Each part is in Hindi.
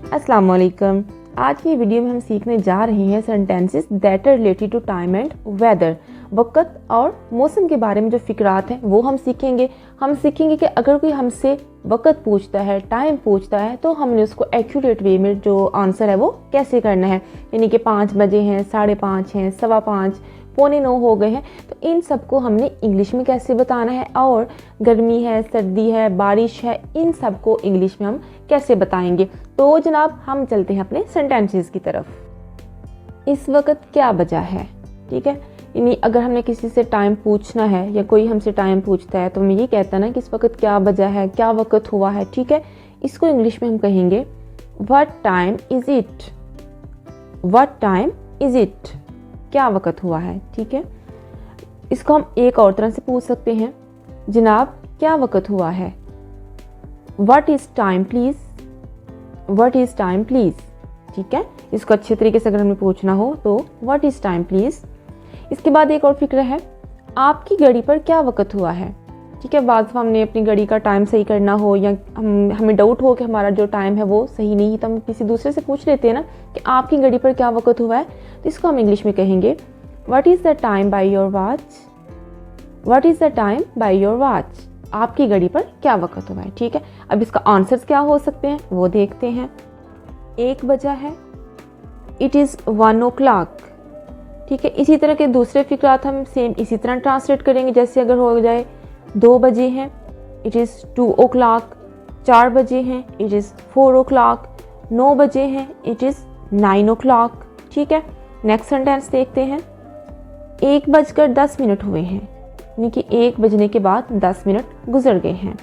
अस्सलाम वालेकुम। आज की वीडियो में हम सीखने जा रहे हैं sentences that are related to time and weather. वक़्त और मौसम के बारे में जो फ़िक्रात हैं वो हम सीखेंगे। कि अगर कोई हमसे वक़्त पूछता है, टाइम पूछता है, तो हमने उसको एक्यूरेट वे में जो आंसर है वो कैसे करना है। यानी कि 5 बजे हैं, 5:30 हैं, 5:15, 8:45 हो गए हैं, तो इन सबको हमने इंग्लिश में कैसे बताना है, और गर्मी है, सर्दी है, बारिश है, इन सबको इंग्लिश में हम कैसे बताएंगे। तो जनाब हम चलते हैं अपने सेंटेंसेस की तरफ। इस वक्त क्या बजा है, ठीक है। यानी अगर हमने किसी से टाइम पूछना है या कोई हमसे टाइम पूछता है तो हम ये कहते हैं ना कि इस वक्त क्या बजा है, क्या वक्त हुआ है, ठीक है। इसको इंग्लिश में हम कहेंगे what time is it. What time is it, क्या वक्त हुआ है, ठीक है। इसको हम एक और तरह से पूछ सकते हैं, जनाब क्या वक्त हुआ है। What is time please. What is time please, ठीक है। इसको अच्छे तरीके से अगर हमें पूछना हो तो व्हाट इज टाइम प्लीज। इसके बाद एक और फिक्र है, आपकी घड़ी पर क्या वक्त हुआ है, ठीक है। बाद में हमने अपनी घड़ी का टाइम सही करना हो या हमें डाउट हो कि हमारा जो टाइम है वो सही नहीं है, तो हम किसी दूसरे से पूछ लेते हैं ना कि आपकी घड़ी पर क्या वक्त हुआ है। तो इसको हम इंग्लिश में कहेंगे what is the time by your watch. What is the time by your watch, आपकी घड़ी पर क्या वक्त हुआ है, ठीक है। अब इसका आंसर्स क्या हो सकते हैं वो देखते हैं। 1 बजा है, इट इज़ 1 o'clock, ठीक है। इसी तरह के दूसरे फिक्रात हम सेम इसी तरह ट्रांसलेट करेंगे। जैसे अगर हो जाए 2 बजे हैं, इट इज़ 2 o'clock। 4 बजे हैं, इट इज़ 4 o'clock। 9 बजे हैं, इट इज़ 9 o'clock, ठीक है। नेक्स्ट सेंटेंस देखते हैं। 1:10 हुए हैं, यानी कि 1 बजने के बाद 10 मिनट गुजर गए हैं।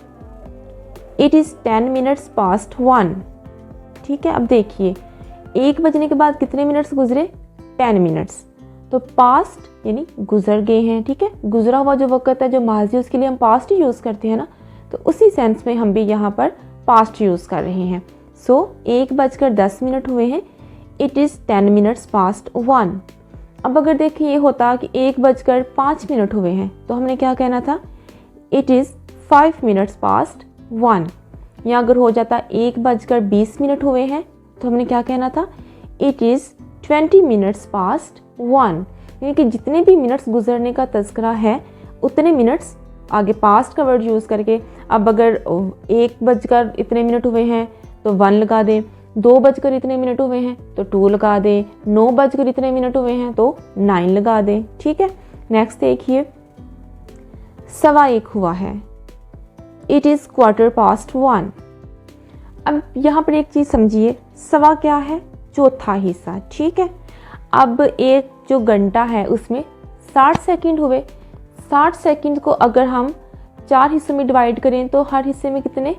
इट इज़ 10 minutes past 1, ठीक है। अब देखिए 1 बजने के बाद कितने मिनट्स गुजरे, 10 मिनट्स। तो पास्ट यानी गुजर गए हैं, ठीक है। गुजरा हुआ जो वक्त है जो माजी, उसके लिए हम पास्ट ही यूज़ करते हैं ना, तो उसी सेंस में हम भी यहाँ पर पास्ट यूज़ कर रहे हैं। सो 1:10 हुए हैं, इट इज़ 10 minutes past 1। अब अगर देखिए ये होता कि 1:05 हुए हैं, तो हमने क्या कहना था, इट इज़ 5 minutes past 1। या अगर हो जाता 1:20 हुए हैं, तो हमने क्या कहना था, इट इज़ 20 minutes past 1। यानी कि जितने भी मिनट्स गुजरने का तज़करा है उतने मिनट्स आगे पास्ट का वर्ड यूज़ करके। अब अगर 1:इतने हुए हैं तो 1 लगा दें, 2:इतने हुए हैं तो 2 लगा दें, 9:इतने हुए हैं तो 9 लगा दें, ठीक है। नेक्स्ट देखिए 1:15 हुआ है, इट इज़ 1:15। अब यहाँ पर एक चीज़ समझिए, सवा क्या है, चौथा हिस्सा, ठीक है। अब एक जो घंटा है उसमें 60 सेकंड हुए। 60 सेकंड को अगर हम 4 हिस्सों में डिवाइड करें तो हर हिस्से में कितने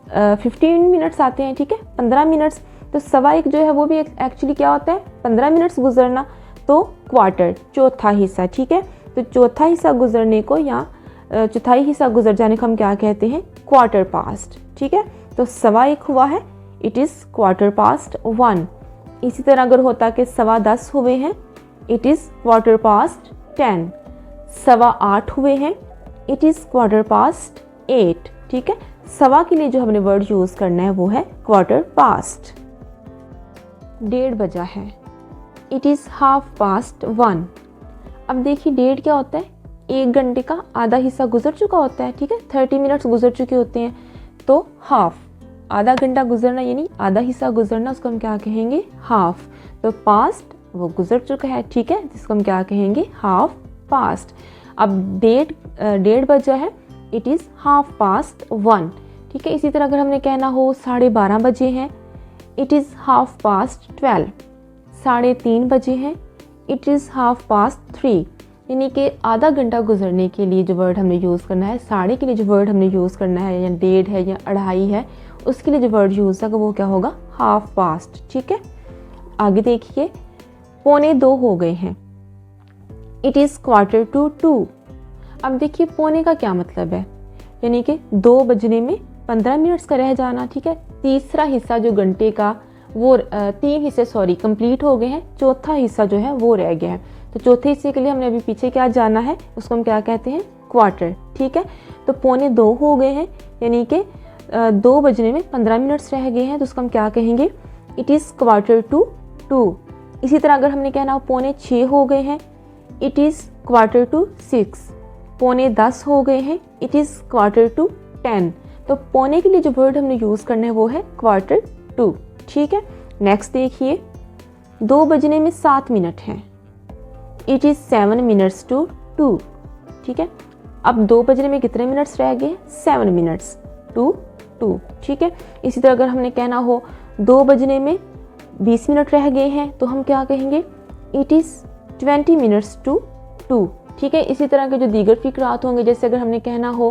15 मिनट्स आते हैं, ठीक है, 15 मिनट्स। तो 1:15 जो है वो भी एक्चुअली क्या होता है, 15 मिनट्स गुजरना। तो क्वार्टर, चौथा हिस्सा, ठीक है। तो चौथा हिस्सा गुजरने को या चौथाई हिस्सा गुजर जाने को हम क्या कहते हैं, क्वार्टर पास्ट, ठीक है। तो 1:15 हुआ है, इट इज़ 1:15। इसी तरह अगर होता कि 10:15 हुए हैं, इट इज़ 10:15। 8:15 हुए हैं, इट इज़ 8:15, ठीक है। सवा के लिए जो हमने वर्ड यूज़ करना है वो है 1/4। 1:30 बजा है, इट इज़ 1/2। अब देखिए 1:30 क्या होता है, 1 घंटे का आधा हिस्सा गुजर चुका होता है, ठीक है। 30 मिनट्स गुजर चुके होते हैं, तो हाफ, आधा घंटा गुजरना यानी आधा हिस्सा गुजरना, उसको हम क्या कहेंगे, हाफ। तो पास्ट वो गुजर चुका है, ठीक है, जिसको हम क्या कहेंगे, हाफ पास्ट। अब 1:30 बजा है, इट इज़ 1/2, ठीक है। इसी तरह अगर हमने कहना हो 12:30 बजे हैं, इट इज़ 12:30। 3:30 बजे हैं, इट इज़ 3:30। यानी कि आधा घंटा गुजरने के लिए जो वर्ड हमने यूज़ करना है, साढ़े के लिए जो वर्ड हमने यूज़ करना है, या 1:30 है या 2:30 है, उसके लिए जो वर्ड यूज़ होगा वो क्या होगा, 1/2, ठीक है। आगे देखिए 1:45 हो गए हैं, इट इज़ 1:45। अब देखिए पौने का क्या मतलब है, यानी कि 2 बजने में 15 मिनट्स का रह जाना, ठीक है। तीसरा हिस्सा जो घंटे का वो 3 हिस्से कंप्लीट हो गए हैं, चौथा हिस्सा जो है वो रह गया है। तो चौथे हिस्से के लिए हमने अभी पीछे क्या जाना है, उसको हम क्या कहते हैं, क्वार्टर, ठीक है। तो 1:45 हो गए हैं, यानी कि 2 बजने में 15 मिनट्स रह गए हैं, तो उसको हम क्या कहेंगे, इट इज़ क्वार्टर टू 2। इसी तरह अगर हमने कहना हो पौने 6 हो गए हैं, इट इज़ क्वार्टर टू 6। पौने 10 हो गए हैं, इट इज़ क्वार्टर टू 10। तो पौने के लिए जो वर्ड हमने यूज़ करना है वो है क्वार्टर टू। ठीक है, नेक्स्ट देखिए, 2 बजने में 7 मिनट हैं, इट इज़ 7 मिनट्स टू 2। ठीक है, अब 2 बजने में कितने मिनट्स रह गए? 7 मिनट्स टू 2। ठीक है, इसी तरह अगर हमने कहना हो 2 बजने में 20 मिनट रह गए हैं तो हम क्या कहेंगे? It is 20 minutes to 2। ठीक है, इसी तरह के जो दीगर फिक्रात होंगे, जैसे अगर हमने कहना हो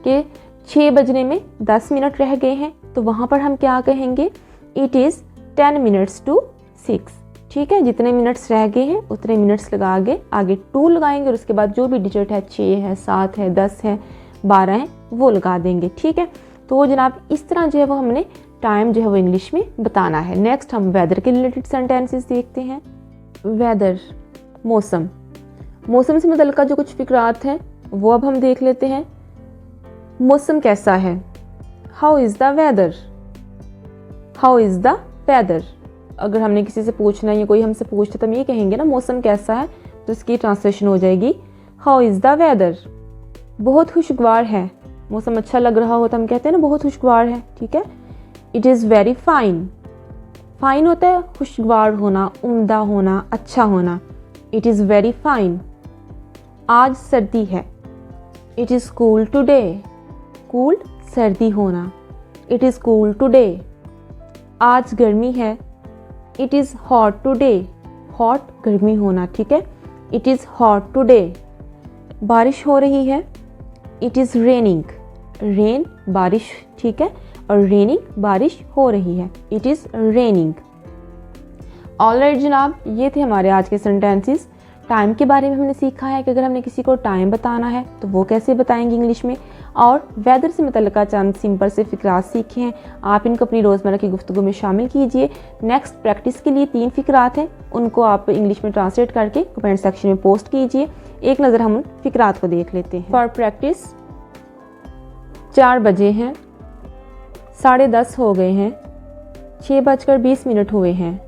कि 6 बजने में 10 मिनट रह गए हैं तो वहाँ पर हम क्या कहेंगे? It is 10 minutes to 6। ठीक है, जितने मिनट्स रह गए हैं उतने मिनट्स लगा आगे 2 लगाएंगे और उसके बाद जो भी डिजिट है, 6 है, 7 है, 10 है, 12 है, वो लगा देंगे। ठीक है, तो जनाब इस तरह जो है वो हमने टाइम जो है वो इंग्लिश में बताना है। नेक्स्ट हम वेदर के रिलेटेड सेंटेंसेस देखते हैं। वेदर, मौसम। मौसम से मुतल्लिक़ जो कुछ फिक्रात हैं वो अब हम देख लेते हैं। मौसम कैसा है? How is the weather? How is the weather? अगर हमने किसी से पूछना है या कोई हमसे पूछता तो हम ये कहेंगे ना मौसम कैसा है, तो इसकी ट्रांसलेशन हो जाएगी हाउ इज़ द वेदर? बहुत खुशगवार है। मौसम अच्छा लग रहा हो तो हम कहते हैं ना बहुत खुशगवार है। ठीक है, it is very fine. Fine होता है खुशगवार होना, उम्दा होना, अच्छा होना। It is very fine. आज सर्दी है, it is cool today. Cool सर्दी होना, इट इज़ कूल टुडे। आज गर्मी है, it is hot today. Hot गर्मी होना। ठीक है, इट इज़ हॉट टुडे। बारिश हो रही है, इट इज़ रेनिंग। रेन बारिश, ठीक है, और रेनिंग बारिश हो रही है, इट इज़ रेनिंग। ऑलराइट जनाब, ये थे हमारे आज के सेंटेंसेस। टाइम के बारे में हमने सीखा है कि अगर हमने किसी को टाइम बताना है तो वो कैसे बताएंगे इंग्लिश में, और वेदर से मुतल्लिक़ चंद सिंपल से फ़िक्रात सीखे हैं। आप इनको अपनी रोज़मर्रा की गुफ्तगू में शामिल कीजिए। नेक्स्ट प्रैक्टिस के लिए 3 फ़िक्रात हैं, उनको आप इंग्लिश में ट्रांसलेट करके कमेंट सेक्शन में पोस्ट कीजिए। एक नज़र हम उन फ़िक्रात को देख लेते हैं। फॉर प्रैक्टिस, 4 बजे हैं, 10:30 हो गए हैं, 6:20 हुए हैं।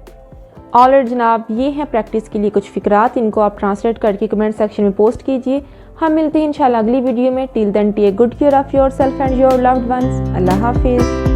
ऑलराइट जनाब, ये हैं प्रैक्टिस के लिए कुछ फ़िक्रात, इनको आप ट्रांसलेट करके कमेंट सेक्शन में पोस्ट कीजिए। हम मिलते हैं इंशाल्लाह अगली वीडियो में। Till then take good care of yourself and your loved ones. अल्लाह हाफिज़।